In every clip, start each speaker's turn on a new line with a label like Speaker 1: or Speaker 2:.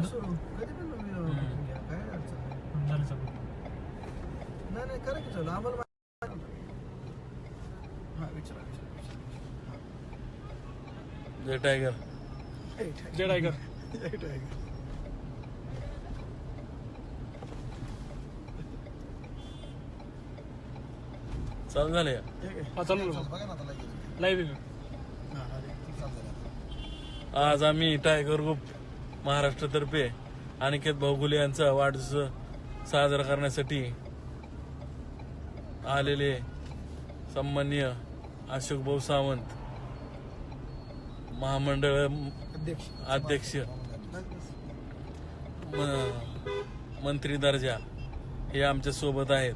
Speaker 1: कधी पण काय अडचण नाही नाही करा की चालू आम्हाला
Speaker 2: जय टायगर
Speaker 3: जय टायगर
Speaker 2: चालू झाले
Speaker 3: हा चालू
Speaker 1: बघा ना आता लगेच
Speaker 3: लाईव्ह
Speaker 2: आज आम्ही टायगर ग्रुप महाराष्ट्रातर्फे अनिकेत भाऊगुले यांचा वाढदिवस साजरा करण्यासाठी आलेले सन्माननीय अशोक भाऊ सावंत महामंडळ अध्यक्ष मंत्री दर्जा हे आमच्या सोबत आहेत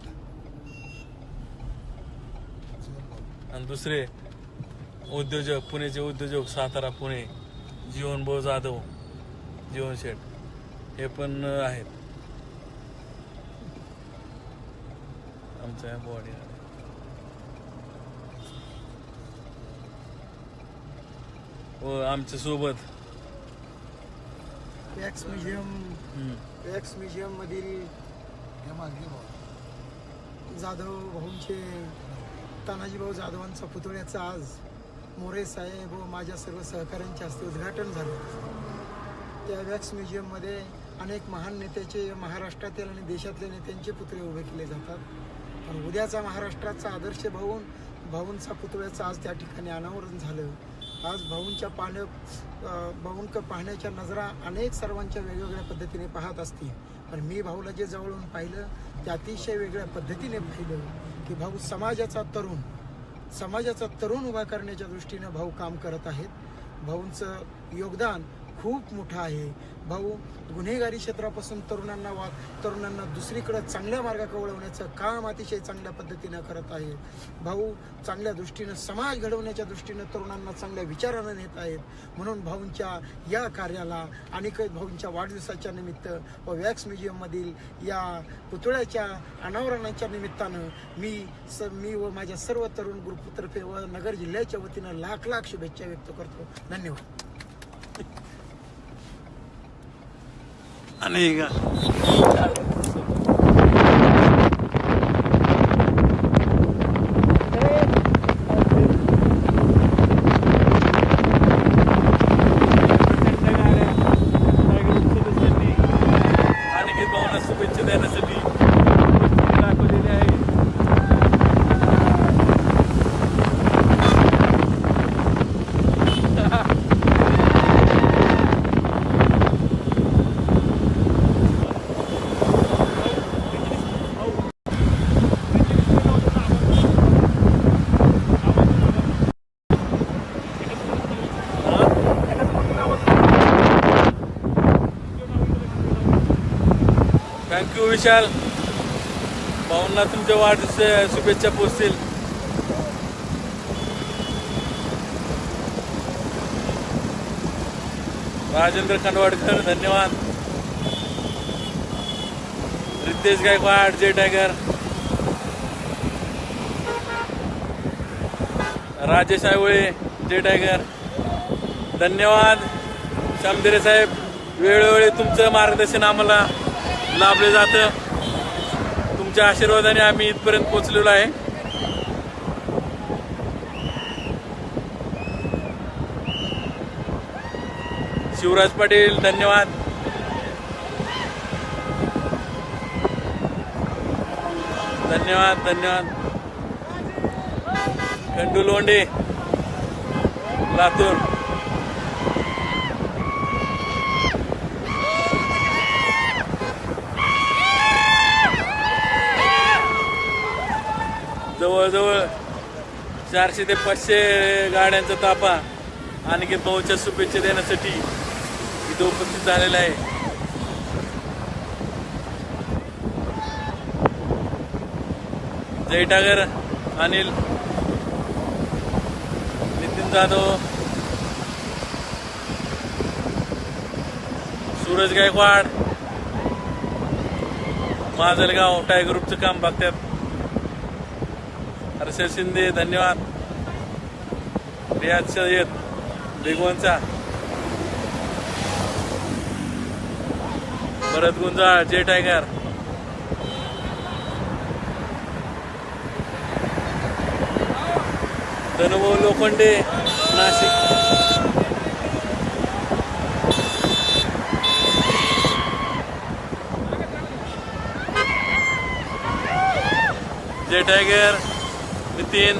Speaker 2: आणि दुसरे उद्योजक पुणेचे उद्योजक सातारा पुणे जीवन भाऊ जाधव जीवन शेठ हे पण आहेत आमच्या बॉडी व आमच्या सोबत
Speaker 1: वॅक्स म्युझियम मधील जाधव भाऊंचे तानाजी भाऊ जाधवांचा पुतळ्याचा आज मोरे साहेब व माझ्या सर्व सहकाऱ्यांच्या हस्ते उद्घाटन झालं. त्या वॅक्स म्युझियममध्ये अनेक महान नेत्याचे महाराष्ट्रातील आणि देशातल्या नेत्यांचे पुतळे उभे केले जातात. पण उद्याचा महाराष्ट्राचा आदर्श भाऊंचा पुतळ्याचं आज त्या ठिकाणी अनावरण झालं. आज भाऊंक पाहण्याच्या नजरा अनेक सर्वांच्या वेगवेगळ्या पद्धतीने पाहत असतील, पण मी भाऊला जे जवळून पाहिलं ते अतिशय वेगळ्या पद्धतीने पाहिलं की भाऊ समाजाचा तरुण उभा करण्याच्या दृष्टीनं भाऊ काम करत आहेत. भाऊंचं योगदान खूप मोठं आहे. भाऊ गुन्हेगारी क्षेत्रापासून तरुणांना दुसरीकडे चांगल्या मार्गाकडे वळवण्याचं काम अतिशय चांगल्या पद्धतीनं करत आहे. भाऊ चांगल्या दृष्टीनं समाज घडवण्याच्या दृष्टीनं तरुणांना चांगल्या विचारानं नेत आहेत. म्हणून भाऊंच्या या कार्याला आणि भाऊंच्या वाढदिवसाच्या निमित्त व वॅक्स म्युझियममधील या पुतळ्याच्या अनावरणाच्या निमित्तानं मी व माझ्या सर्व तरुण ग्रुपतर्फे व नगर जिल्ह्याच्या वतीनं लाख लाख शुभेच्छा व्यक्त करतो. धन्यवाद.
Speaker 2: आणि शुभेच्छा देण्यासाठी दाखवलेले आहे. थँक्यू विशाल. भाऊंना तुमच्या वाढदिवस शुभेच्छा पोचतील. राजेंद्र खंडवाडकर धन्यवाद. रितेश गायकवाड जय टायगर. राजेश आयवळे जय टायगर धन्यवाद. शामदिरे साहेब वेळोवेळी तुमचं मार्गदर्शन आम्हाला लाभले जातं. तुमच्या आशीर्वादाने आम्ही इथपर्यंत पोहोचलेलो आहे. शिवराज पाटील धन्यवाद. धन्यवाद. खंडू लोंढे लातूर. जवळजवळ 400 ते 500 गाड्यांचा ताफा अनिकेत भाऊच्या शुभेच्छा देण्यासाठी इथे उपस्थित झालेला आहे. जय टायगर अनिल, नितीन जाधव, सूरज गायकवाड, माजलगाव टायगर ग्रुपचं काम बघतात. हर्षद शिंदे धन्यवाद. रियाज सय्यद बेगवनचा भरत गुंजाळ जे टायगर, धनुभाऊ लोखंडे नाशिक, जे टायगर नितीन,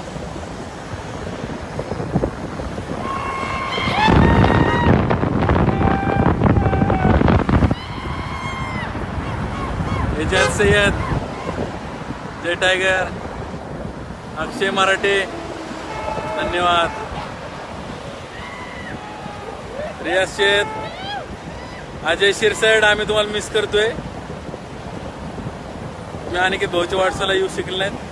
Speaker 2: एजाज सय्यद जय टायगर, अक्षय मराठे धन्यवाद, रियाज शेख, अजय शिरसाट आम्ही तुम्हाला मिस करतोय. मी अनिकेत भाऊच्या वाटचाला येऊ शकले नाहीत.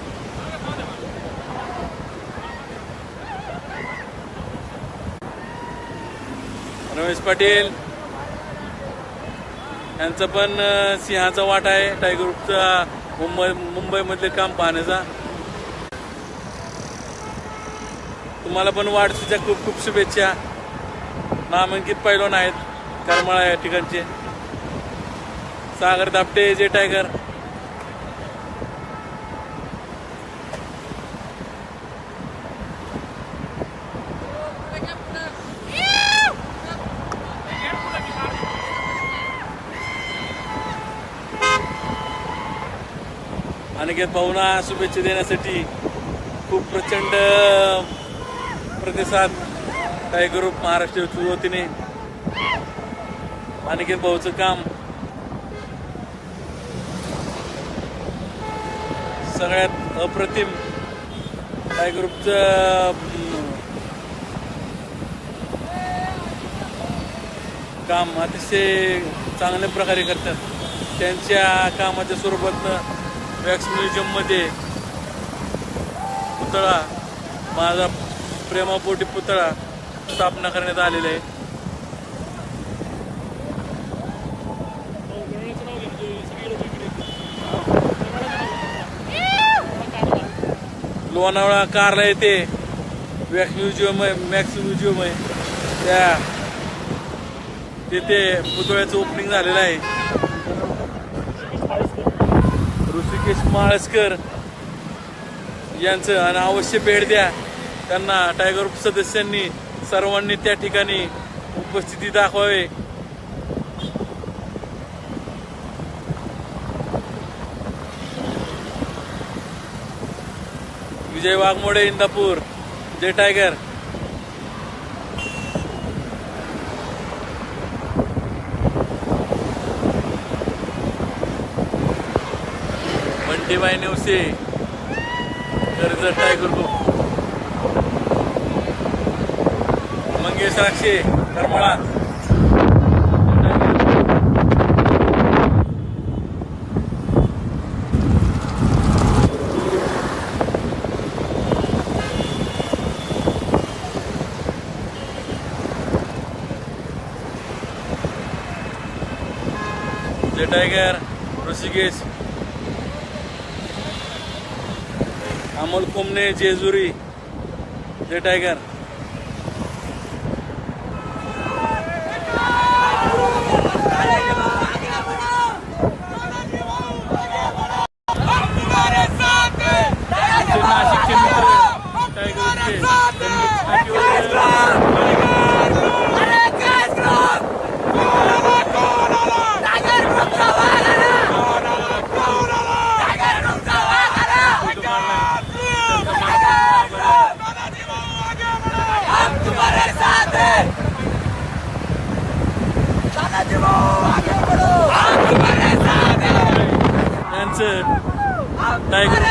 Speaker 2: रमेश पाटील यांचं पण सिंहाचा वाट आहे टायगर ग्रुपचा मुंबईमधले काम पाहण्याचा. तुम्हाला पण वाढदिवसाच्या खूप खूप शुभेच्छा. नामांकित पैलवान आहेत करमाळा या ठिकाणचे. सागर दापटे जे टायगर, अनिकेत भाऊंना शुभेच्छा देण्यासाठी खूप प्रचंड प्रतिसाद टायगर ग्रुप महाराष्ट्राच्या वतीने. अनिकेत भाऊचं काम सगळ्यात अप्रतिम. टायगर ग्रुपचं काम अतिशय चांगल्या प्रकारे करतात. त्यांच्या कामाच्या स्वरूपात वॅक्स म्युझियममध्ये पुतळा, माझा प्रेमापोटी पुतळा स्थापना करण्यात आलेला आहे. लोणावळा कारला येथे वॅक्स म्युझियम आहे, मॅक्स म्युझियम आहे, त्या तिथे पुतळ्याचं ओपनिंग झालेलं आहे. ऋषिकेश माळसकर यांचं आणि अवश्य भेट द्या त्यांना. टायगर ग्रुप सदस्यांनी सर्वांनी त्या ठिकाणी उपस्थिती दाखवावे. विजय वाघमोडे इंदापूर जय tiger, Buntybai Newase Karjat tiger group, Mangesh Rakshe Karmala, जय टायगर ऋषिकेश, अमोल कुमने जेजुरी जय टायगर, नाशिकचे मित्र टायगरचे टायगर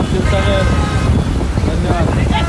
Speaker 2: क्षीरसागर धन्यवाद टायगर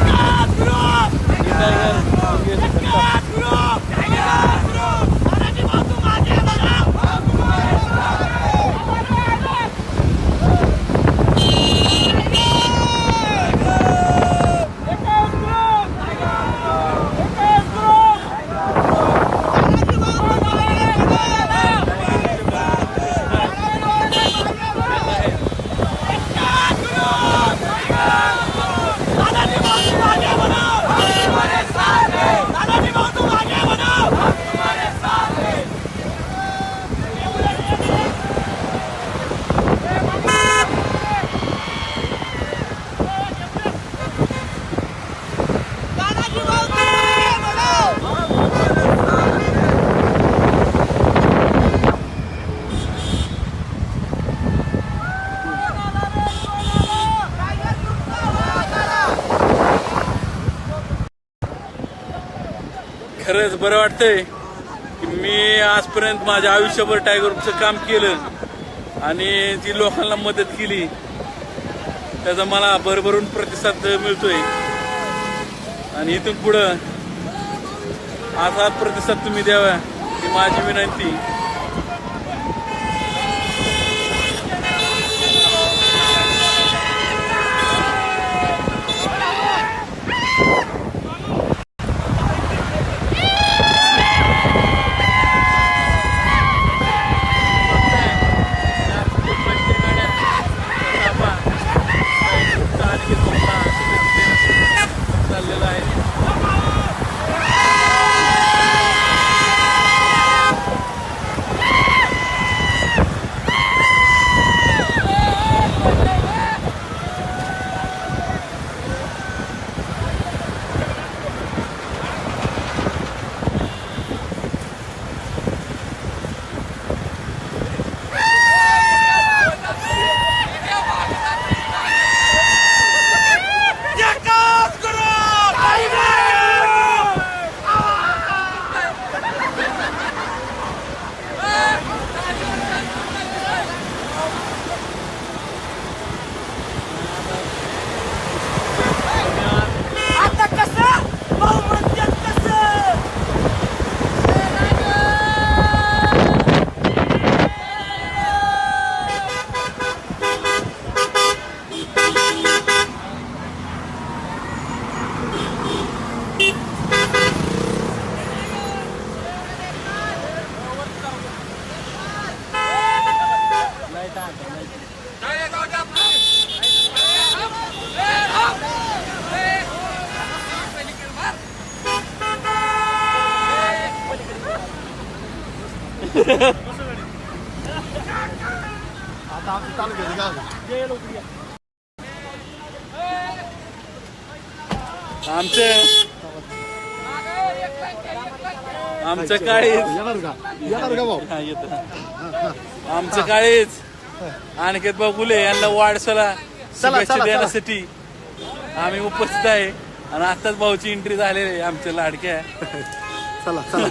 Speaker 2: खरंच बरं वाटतंय की मी आजपर्यंत माझ्या आयुष्यभर टायगर ग्रुपचं काम केलं आणि जी लोकांना मदत केली त्याचा मला भरभरून प्रतिसाद मिळतोय आणि इथून पुढं असा प्रतिसाद तुम्ही द्यावा ही माझी विनंती. चाललेलं आहे आमचं काळीच अनिकेत भाऊ गुले यांना वाढसाला शुभेच्छा देण्यासाठी आम्ही उपस्थित आहे आणि आताच भाऊची एंट्री झालेली आहे आमच्या लाडक्या.
Speaker 4: चला चला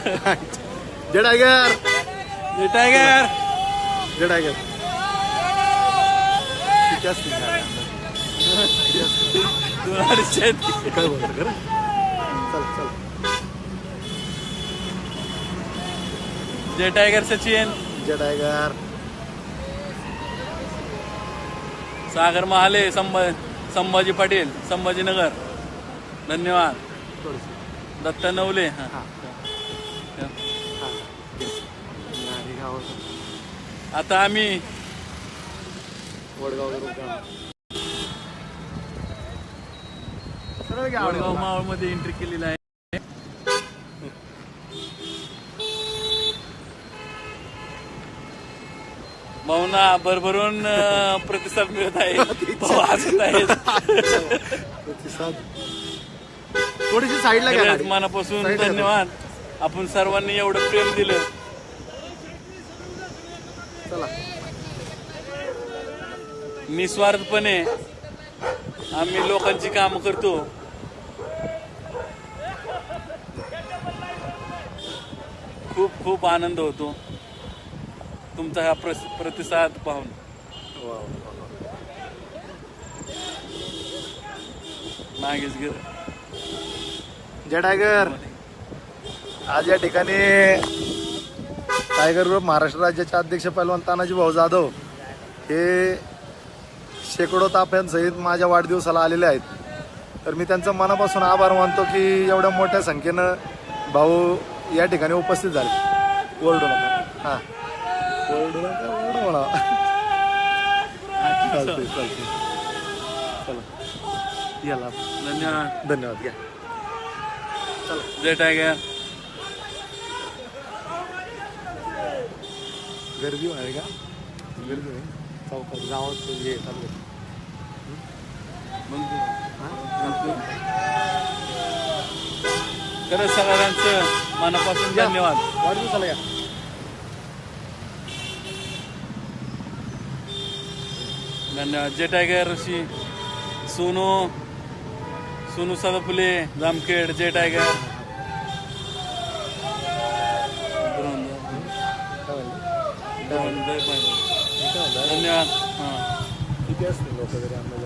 Speaker 4: जय टायगर
Speaker 2: जय टायगर
Speaker 4: जय टायगर. काय बोलतो चला चला.
Speaker 2: जय टायगर सचिन
Speaker 4: जय टायगर.
Speaker 2: सागर महाले संभाजी पाटील संभाजीनगर धन्यवाद. दत्ता नवले आता आम्ही वडगाव मावळ मध्ये एंट्री केलेली आहे. भावना भरभरून प्रतिसाद मिळत आहे. भाऊ हसत आहेत.
Speaker 4: थोडीशी साईडला घ्या.
Speaker 2: मनापासून धन्यवाद. आपण सर्वांनी एवढं प्रेम दिलं.
Speaker 4: चला
Speaker 2: निस्वार्थपणे आम्ही लोकांची कामं करतो. खूप खूप आनंद होतो. तुमचा हा प्रतिसाद पाहून.
Speaker 4: वा, वा.
Speaker 2: नागेश गिर
Speaker 4: जय टायगर. आज या ठिकाणी टायगर ग्रुप महाराष्ट्र राज्याचे अध्यक्ष पैलवान तानाजी भाऊ जाधव हे शेकडो ताफ्यांसहित माझ्या वाढदिवसाला आलेले आहेत. तर मी त्यांचं मनापासून आभार मानतो की एवढ्या मोठ्या संख्येनं भाऊ या ठिकाणी उपस्थित झाले. ओरडू नका. हां, ओरडू नका, ओरडू म्हणा. चालते चालते. चला याला
Speaker 2: धन्यवाद.
Speaker 4: धन्यवाद. घ्या.
Speaker 2: जय टायगर.
Speaker 4: गर्दी आहे का? गर्दी आहे चौकात गावात हे चालू आहे.
Speaker 2: खरंच सगळ्यांचं मनापासून धन्यवाद.
Speaker 4: वाढदिवसाला या.
Speaker 2: धन्यवाद. जय टायगर ऋषी सोनू सदाफुले जामखेड. जय टायगर. धन्यवाद. हां,
Speaker 4: किती असतील लोक तरी अंदाज?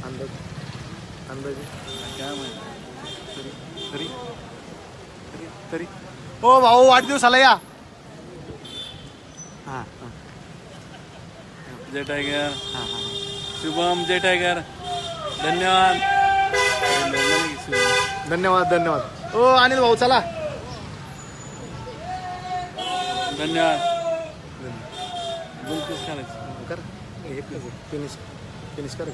Speaker 4: अंदाज अंदाजे
Speaker 2: काय माहिती.
Speaker 4: तरी तरी हो भाऊ वाढदिवसाला या. हां हां
Speaker 2: जय टायगर.
Speaker 4: हां हां.
Speaker 2: शुभम. जय टायगर. धन्यवाद.
Speaker 4: धन्यवाद धन्यवाद. हो अनिल भाऊ चला.
Speaker 2: धन्यवाद. बोलतेच करायचं.
Speaker 4: कर फिनिश फिनिश कर.